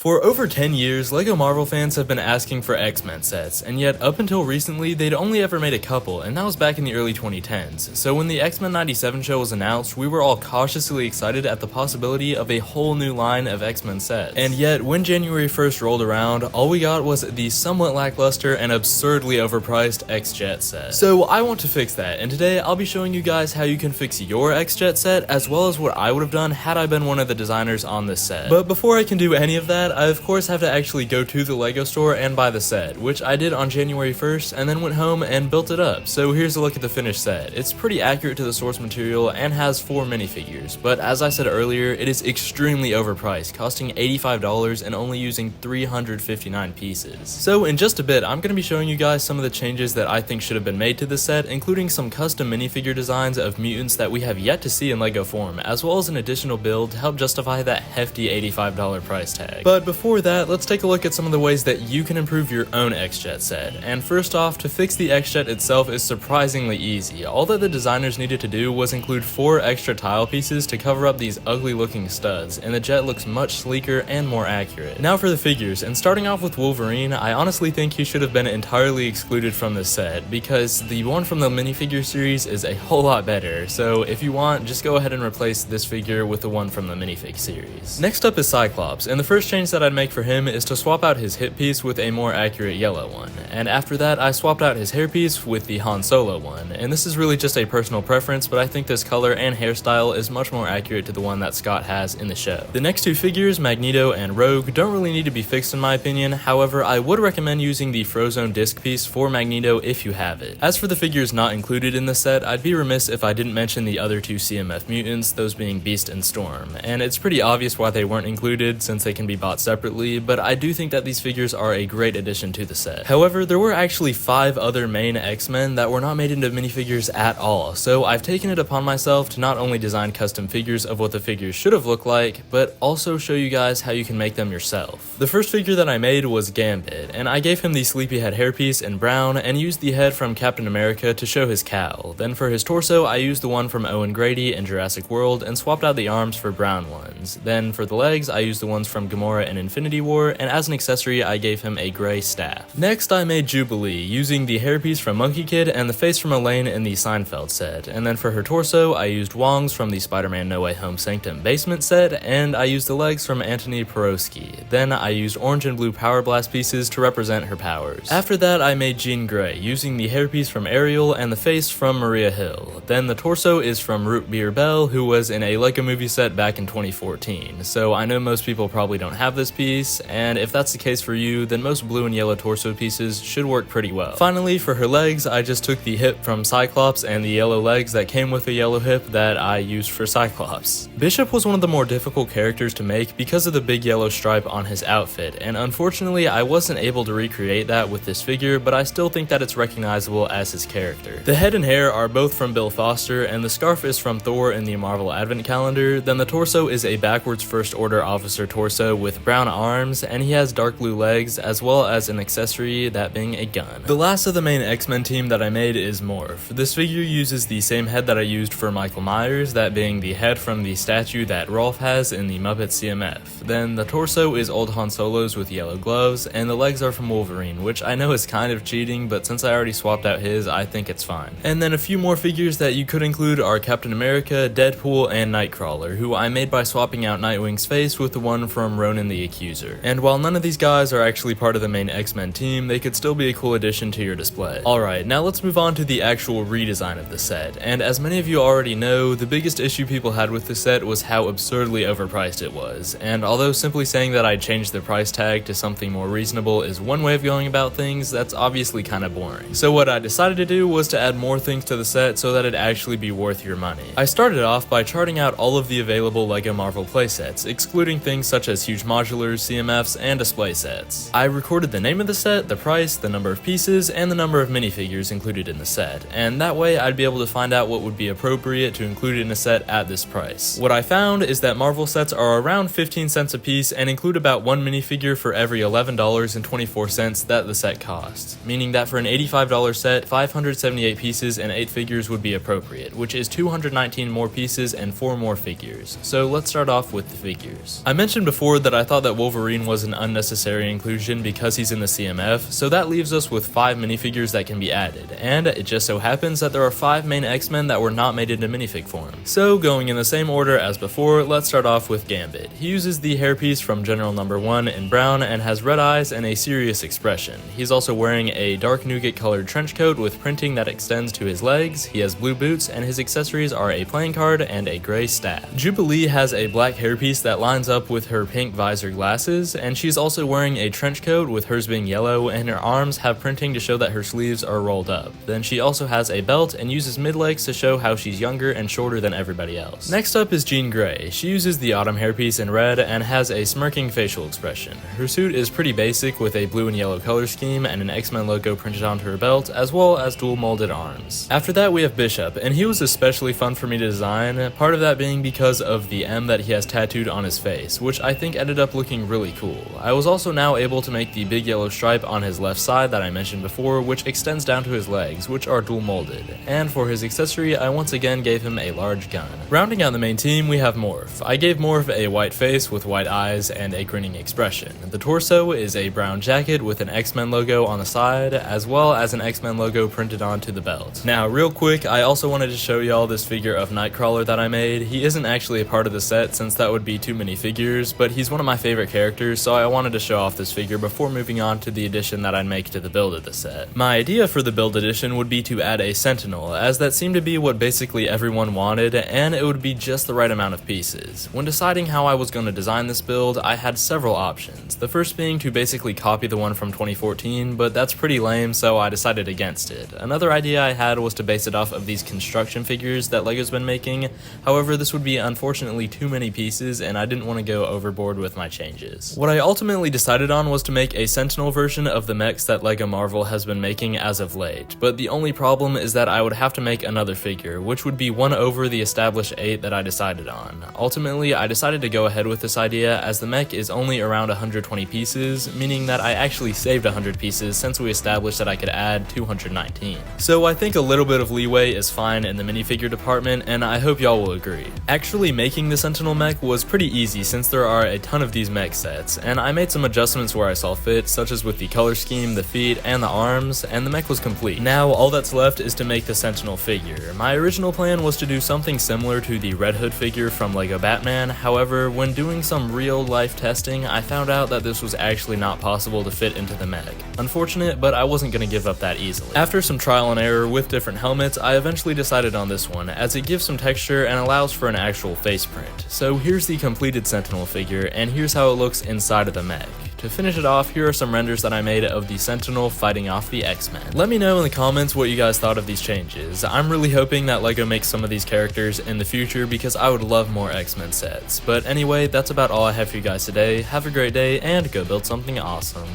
For over 10 years, LEGO Marvel fans have been asking for X-Men sets, and yet up until recently, they'd only ever made a couple, and that was back in the early 2010s. So when the X-Men 97 show was announced, we were all cautiously excited at the possibility of a whole new line of X-Men sets. And yet, when January 1st rolled around, all we got was the somewhat lackluster and absurdly overpriced X-Jet set. So I want to fix that, and today I'll be showing you guys how you can fix your X-Jet set, as well as what I would have done had I been one of the designers on this set. But before I can do any of that, I of course have to actually go to the LEGO store and buy the set, which I did on January 1st and then went home and built it up. So here's a look at the finished set. It's pretty accurate to the source material and has 4 minifigures, but as I said earlier, it is extremely overpriced, costing $85 and only using 359 pieces. So in just a bit, I'm going to be showing you guys some of the changes that I think should have been made to the set, including some custom minifigure designs of mutants that we have yet to see in LEGO form, as well as an additional build to help justify that hefty $85 price tag. But before that, let's take a look at some of the ways that you can improve your own X-Jet set. And first off, to fix the X-Jet itself is surprisingly easy. All that the designers needed to do was include 4 extra tile pieces to cover up these ugly looking studs, and the jet looks much sleeker and more accurate. Now for the figures, and starting off with Wolverine, I honestly think he should have been entirely excluded from this set, because the one from the minifigure series is a whole lot better, so if you want, just go ahead and replace this figure with the one from the minifig series. Next up is Cyclops, and the first change that I'd make for him is to swap out his hip piece with a more accurate yellow one, and after that I swapped out his hairpiece with the Han Solo one, and this is really just a personal preference, but I think this color and hairstyle is much more accurate to the one that Scott has in the show. The next 2 figures, Magneto and Rogue, don't really need to be fixed in my opinion, however I would recommend using the Frozone disc piece for Magneto if you have it. As for the figures not included in the set, I'd be remiss if I didn't mention the other 2 CMF mutants, those being Beast and Storm, and it's pretty obvious why they weren't included since they can be bought separately, but I do think that these figures are a great addition to the set. However, there were actually 5 other main X-Men that were not made into minifigures at all, so I've taken it upon myself to not only design custom figures of what the figures should have looked like, but also show you guys how you can make them yourself. The first figure that I made was Gambit, and I gave him the sleepyhead hairpiece in brown and used the head from Captain America to show his cowl. Then for his torso, I used the one from Owen Grady in Jurassic World and swapped out the arms for brown ones. Then for the legs, I used the ones from Gamora in Infinity War, and as an accessory, I gave him a gray staff. Next, I made Jubilee, using the hairpiece from Monkey Kid and the face from Elaine in the Seinfeld set. And then for her torso, I used Wong's from the Spider-Man No Way Home Sanctum Basement set, and I used the legs from Antoni Porowski. Then I used orange and blue Power Blast pieces to represent her powers. After that, I made Jean Grey, using the hairpiece from Ariel and the face from Maria Hill. Then the torso is from Root Beer Bell, who was in a LEGO movie set back in 2014. So I know most people probably don't have this piece, and if that's the case for you, then most blue and yellow torso pieces should work pretty well. Finally, for her legs, I just took the hip from Cyclops and the yellow legs that came with the yellow hip that I used for Cyclops. Bishop was one of the more difficult characters to make because of the big yellow stripe on his outfit, and unfortunately I wasn't able to recreate that with this figure, but I still think that it's recognizable as his character. The head and hair are both from Bill Foster, and the scarf is from Thor in the Marvel Advent Calendar. Then the torso is a backwards First Order officer torso with brown arms, and he has dark blue legs, as well as an accessory, that being a gun. The last of the main X-Men team that I made is Morph. This figure uses the same head that I used for Michael Myers, that being the head from the statue that Rolf has in the Muppet CMF. Then the torso is old Han Solo's with yellow gloves, and the legs are from Wolverine, which I know is kind of cheating, but since I already swapped out his, I think it's fine. And then a few more figures that you could include are Captain America, Deadpool, and Nightcrawler, who I made by swapping out Nightwing's face with the one from Ronan the Accuser. And while none of these guys are actually part of the main X-Men team, they could still be a cool addition to your display. Alright, now let's move on to the actual redesign of the set, and as many of you already know, the biggest issue people had with the set was how absurdly overpriced it was, and although simply saying that I'd changed the price tag to something more reasonable is one way of going about things, that's obviously kinda boring. So what I decided to do was to add more things to the set so that it'd actually be worth your money. I started off by charting out all of the available LEGO Marvel playsets, excluding things such as huge modulars, CMFs, and display sets. I recorded the name of the set, the price, the number of pieces, and the number of minifigures included in the set, and that way I'd be able to find out what would be appropriate to include in a set at this price. What I found is that Marvel sets are around 15 cents a piece and include about one minifigure for every $11.24 that the set costs, meaning that for an $85 set, 578 pieces and 8 figures would be appropriate, which is 219 more pieces and 4 more figures. So let's start off with the figures. I mentioned before that I thought thought that Wolverine was an unnecessary inclusion because he's in the CMF, so that leaves us with 5 minifigures that can be added, and it just so happens that there are 5 main X-Men that were not made into minifig form. So going in the same order as before, let's start off with Gambit. He uses the hairpiece from General Number 1 in brown and has red eyes and a serious expression. He's also wearing a dark nougat colored trench coat with printing that extends to his legs, he has blue boots, and his accessories are a playing card and a gray staff. Jubilee has a black hairpiece that lines up with her pink visor glasses, and she's also wearing a trench coat with hers being yellow, and her arms have printing to show that her sleeves are rolled up. Then she also has a belt and uses mid-legs to show how she's younger and shorter than everybody else. Next up is Jean Grey. She uses the autumn hairpiece in red and has a smirking facial expression. Her suit is pretty basic with a blue and yellow color scheme and an X-Men logo printed onto her belt, as well as dual molded arms. After that we have Bishop, and he was especially fun for me to design, part of that being because of the M that he has tattooed on his face, which I think ended up looking really cool. I was also now able to make the big yellow stripe on his left side that I mentioned before, which extends down to his legs, which are dual molded, and for his accessory I once again gave him a large gun. Rounding out the main team we have Morph. I gave Morph a white face with white eyes and a grinning expression. The torso is a brown jacket with an X-Men logo on the side, as well as an X-Men logo printed onto the belt. Now real quick, I also wanted to show y'all this figure of Nightcrawler that I made. He isn't actually a part of the set since that would be too many figures, but he's one of my favorite characters, so I wanted to show off this figure before moving on to the addition that I'd make to the build of the set. My idea for the build edition would be to add a Sentinel, as that seemed to be what basically everyone wanted, and it would be just the right amount of pieces. When deciding how I was going to design this build, I had several options. The first being to basically copy the one from 2014, but that's pretty lame, so I decided against it. Another idea I had was to base it off of these construction figures that LEGO's been making. However, this would be unfortunately too many pieces, and I didn't want to go overboard with my changes. What I ultimately decided on was to make a Sentinel version of the mechs that LEGO Marvel has been making as of late, but the only problem is that I would have to make another figure, which would be one over the established 8 that I decided on. Ultimately, I decided to go ahead with this idea as the mech is only around 120 pieces, meaning that I actually saved 100 pieces since we established that I could add 219. So I think a little bit of leeway is fine in the minifigure department, and I hope y'all will agree. Actually making the Sentinel mech was pretty easy since there are a ton of these mech sets, and I made some adjustments where I saw fit, such as with the color scheme, the feet, and the arms, and the mech was complete. Now all that's left is to make the Sentinel figure. My original plan was to do something similar to the Red Hood figure from LEGO Batman, however, when doing some real life testing, I found out that this was actually not possible to fit into the mech. Unfortunate, but I wasn't going to give up that easily. After some trial and error with different helmets, I eventually decided on this one, as it gives some texture and allows for an actual face print. So here's the completed Sentinel figure, and here's how it looks inside of the mech. To finish it off, here are some renders that I made of the Sentinel fighting off the X-Men. Let me know in the comments what you guys thought of these changes. I'm really hoping that LEGO makes some of these characters in the future because I would love more X-Men sets. But anyway, that's about all I have for you guys today. Have a great day and go build something awesome.